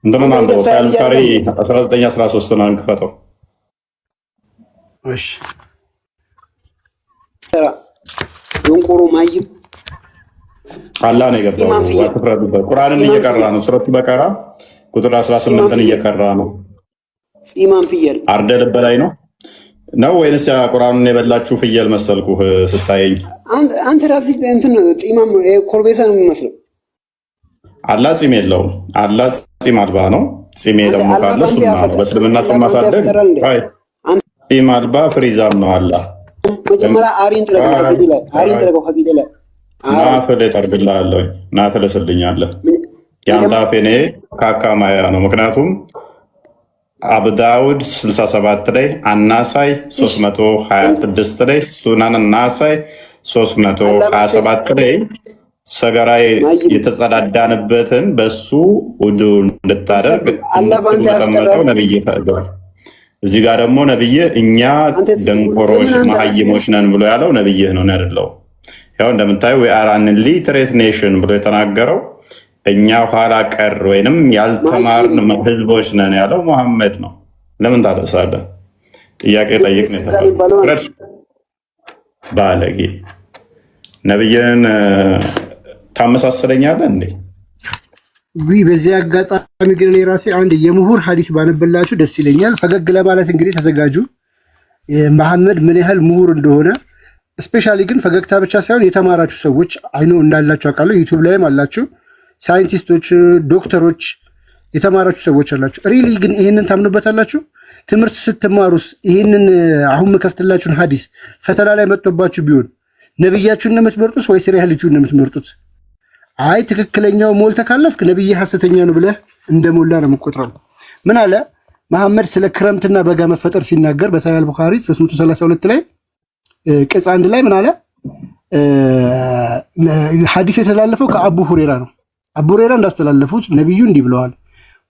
እንደምን አንብበው ሳይ አልቡካሪ 1913 ነው አንክፈተው። እሺ ደንቆሮ መሀይም አላህ ነው የገባው። አትፍረዱበት። ቁርአንን እየቀራ ነው። ሱረቱ በቀራ ቁጥር 18ን እየቀራ ነው። ጺማን ፍየል አርደል በላይ ነው ወይንስ ያ ቁርአኑን የበላችሁ ፍየል መሰልኩህ ስታየኝ? አንተ ራስህ እንትን ጺማም ኮርቤሳ ነው የሚመስለው። አላህ ጺም የለውም። አላህ ጺም አልባ ነው። ጺም ደግሞ ካለ ሱና ነው። በእስልምና ጺም ማሳደግ ጺም አልባ ፍሪዛም ነው። አላህ መጀመሪያ አሪን ጥረገው ሀቂደ ላይ ናፍል ጠርግልሃለሁ ና ትልስልኛለህ። የአንተ አፍ የኔ ካካ ማያ ነው። ምክንያቱም አብዳውድ 67 ላይ፣ አናሳይ 326 ላይ፣ ሱናን ናሳይ 327 ላይ ሰገራ የተጸዳዳንበትን በሱ ውዱ እንድታደርግ እንድትመጠው ነብይ ፈቅዷል። እዚህ ጋር ደግሞ ነብይ እኛ ደንቆሮች መሀይሞች ነን ብሎ ያለው ነብይህ ነው ያደለው። ያው እንደምታዩ አን ሊትሬት ኔሽን ብሎ የተናገረው እኛ ኋላ ቀር ወይንም ያልተማርን ህዝቦች ነን ያለው ሙሐመድ ነው። ለምን ታደሳለህ? ጥያቄ ጠይቅ ነው ባለጌ። ነብይን ታመሳስለኛለህ እንዴ? በዚህ አጋጣሚ ግን እኔ ራሴ አንድ የምሁር ሐዲስ ባነበላችሁ ደስ ይለኛል። ፈገግ ለማለት እንግዲህ ተዘጋጁ። መሐመድ ምን ያህል ምሁር እንደሆነ ስፔሻሊ ግን ፈገግታ ብቻ ሳይሆን የተማራችሁ ሰዎች አይኖ እንዳላችሁ አውቃለሁ። ዩቲዩብ ላይም አላችሁ ሳይንቲስቶች፣ ዶክተሮች፣ የተማራችሁ ሰዎች አላችሁ። ሪሊ ግን ይህንን ታምኑበታላችሁ? ትምህርት ስትማሩስ ይህንን አሁን መከፍትላችሁን ሐዲስ ፈተና ላይ መጥቶባችሁ ቢሆን ነብያችሁን ነው የምትመርጡት ወይስ ሪያሊቲውን ነው የምትመርጡት? አይ ትክክለኛው ሞልተህ ካለፍክ ነብይ ሐሰተኛ ነው ብለህ እንደሞላ ነው የምትቆጥረው። ምን አለ መሐመድ ስለ ክረምትና በጋ መፈጠር ሲናገር በሰሒህ አልቡኻሪ 332 ላይ ቅጽ 1 ላይ ምን አለ? ሐዲሱ የተላለፈው ከአቡ ሁሬራ ነው። አቡ ሁሬራ እንዳስተላለፉት ነብዩ እንዲህ ብለዋል፣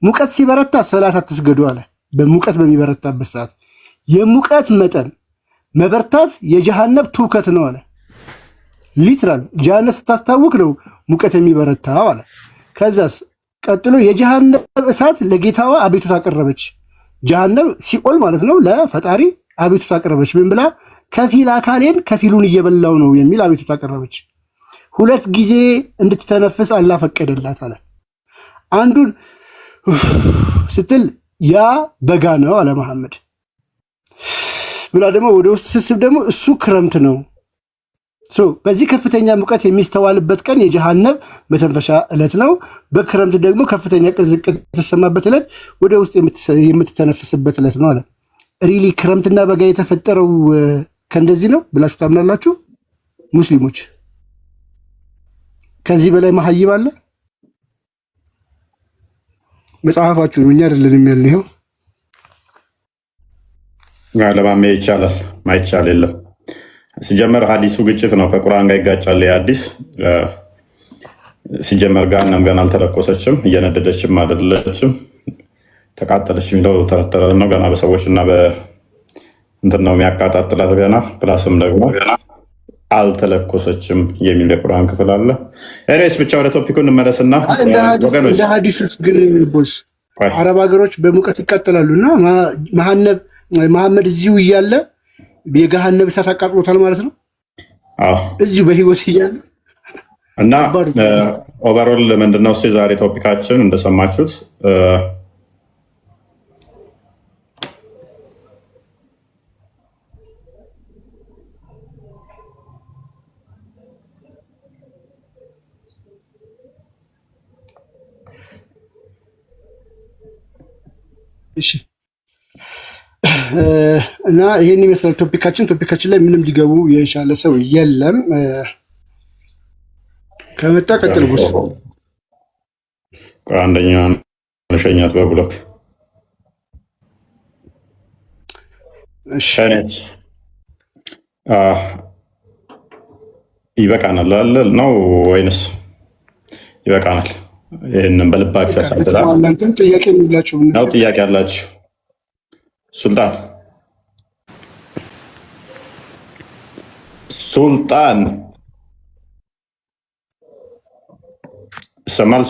ሙቀት ሲበረታ ሰላት አትስገዱ አለ። በሙቀት በሚበረታበት ሰዓት የሙቀት መጠን መበርታት የጀሃነም ትውከት ነው አለ። ሊትራል ጀሃነም ስታስታውክ ነው ሙቀት የሚበረታው አለ። ከዛስ ቀጥሎ የጀሃነም እሳት ለጌታዋ አቤቱታ አቀረበች። ጀሃነም ሲኦል ማለት ነው። ለፈጣሪ አቤቱታ አቀረበች። ምን ብላ? ከፊል አካሌን ከፊሉን እየበላው ነው የሚል አቤቱታ አቀረበች። 2 ጊዜ እንድትተነፍስ አላህ ፈቀደላት አለ። አንዱን ስትል ያ በጋ ነው አለ መሐመድ ብላ ደግሞ ወደ ውስጥ ስስብ ደግሞ እሱ ክረምት ነው። በዚህ ከፍተኛ ሙቀት የሚስተዋልበት ቀን የጀሃነም መተንፈሻ ዕለት ነው። በክረምት ደግሞ ከፍተኛ ቅዝቃዜ የተሰማበት ዕለት ወደ ውስጥ የምትተነፍስበት ዕለት ነው አለ። ሪሊ ክረምትና በጋ የተፈጠረው ከእንደዚህ ነው ብላችሁ ታምናላችሁ ሙስሊሞች? ከዚህ በላይ መሀይብ አለ? መጽሐፋችሁ ነው፣ እኛ አይደለንም ያልን። ይኸው ለማሜ ይቻላል ማይቻል የለም። ሲጀመር ሀዲሱ ግጭት ነው፣ ከቁርአን ጋር ይጋጫል። የሀዲስ ሲጀመር ገሃነም ገና አልተለኮሰችም፣ እየነደደችም አይደለችም። ተቃጠለች የሚለው ተረተረ ነው። ገና በሰዎች እና እንትን ነው የሚያቃጣጥላት ገና። ፕላስም ደግሞ አልተለኮሰችም የሚል የቁርአን ክፍል አለ። ኤሬስ ብቻ ወደ ቶፒኩ እንመለስና ወገኖች፣ እንደ ሀዲሱ ግን ቦስ አረብ ሀገሮች በሙቀት ይቃጠላሉ እና መሐመድ እዚሁ እያለ የገሃነም እሳት አቃጥሎታል ማለት ነው። እዚሁ በህይወት እያለ እና ኦቨሮል ምንድነው እስኪ ዛሬ ቶፒካችን እንደሰማችሁት እሺ እና ይሄን ይመስላል ቶፒካችን ላይ ምንም ሊገቡ የቻለ ሰው የለም። ከመጣ ቀጥል ቦስ። አንደኛውን መሸኛት በብሎክ ሸኔት ይበቃናል አለ ነው ወይንስ ይበቃናል? ይህንን በልባችሁ ያሳድራል ነው? ጥያቄ አላችሁ? ሱልጣን ይሰማል?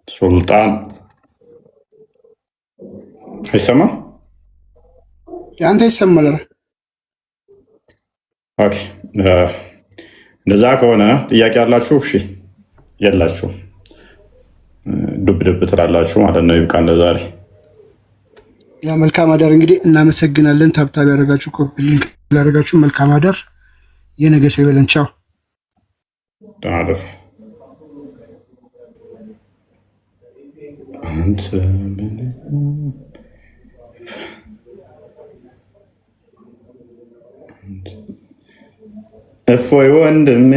ሱልጣን አይሰማም? አንተ ይሰማል? ኦኬ እንደዛ ከሆነ ጥያቄ ያላችሁ እሺ፣ የላችሁ ዱብ ትላላችሁ ማለት ነው። ይብቃን ለዛሬ። ያ መልካም አዳር። እንግዲህ እናመሰግናለን። ታብታብ ያደረጋችሁ፣ ኮፒ ሊንክ ያደረጋችሁ መልካም አዳር። የነገ ሰው ይበለን። ቻው። እፎይ ወንድሜ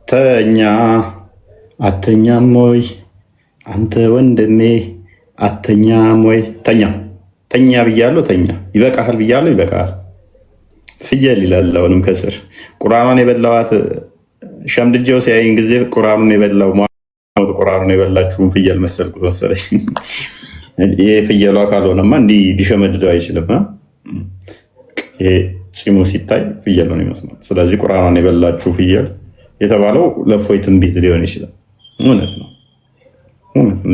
ተኛ አተኛም ወይ አንተ ወንድሜ አተኛም ወይ? ተኛ ብያለሁ፣ ተኛ። ይበቃሃል ብያለሁ፣ ይበቃሃል። ፍየል ይላል አሁንም ከስር ቁርአኗን የበላዋት ሸምድጄው ሲያይን ጊዜ ቁርአኑን የበላው ቁርአኑን የበላችሁን ፍየል መሰልኩት መሰለኝ። ይሄ ፍየሏ ካልሆነማ እንዲህ ሊሸመድደው አይችልም። ይሄ ፂሙ ሲታይ ፍየሉን ይመስላል። ስለዚህ ቁርአኗን የበላችሁ ፍየል የተባለው ለእፎይ ትንቢት ሊሆን ይችላል። እውነት ነው፣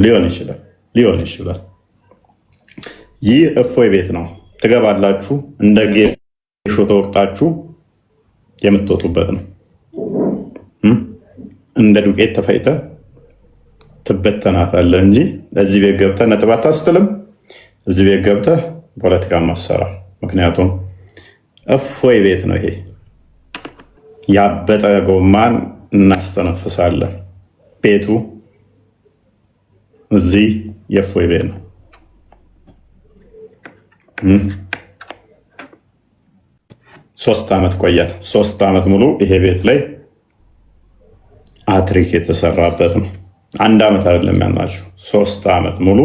ሊሆን ይችላል። ይህ እፎይ ቤት ነው። ትገባላችሁ፣ እንደ ጌሾ ተወቅጣችሁ የምትወጡበት ነው። እንደ ዱቄት ተፈይተ ትበተናታለህ እንጂ እዚህ ቤት ገብተህ ነጥብ አታስጥልም። እዚህ ቤት ገብተህ ፖለቲካ ማሰራ። ምክንያቱም እፎይ ቤት ነው ይሄ። ያበጠ ጎማን እናስተነፍሳለን። ቤቱ እዚህ የእፎይ ቤት ነው። 3 ዓመት ቆያል። 3 ዓመት ሙሉ ይሄ ቤት ላይ ሃትሪክ የተሰራበት ነው። 1 ዓመት አይደለም ያልናችሁ፣ 3 ዓመት ሙሉ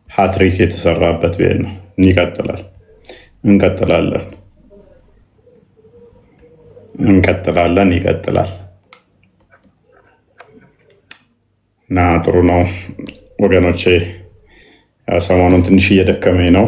ሃትሪክ የተሰራበት ቤት ነው። እንቀጥላለን፣ ይቀጥላል እና ጥሩ ነው ወገኖቼ። ሰሞኑን ትንሽ እየደከመኝ ነው።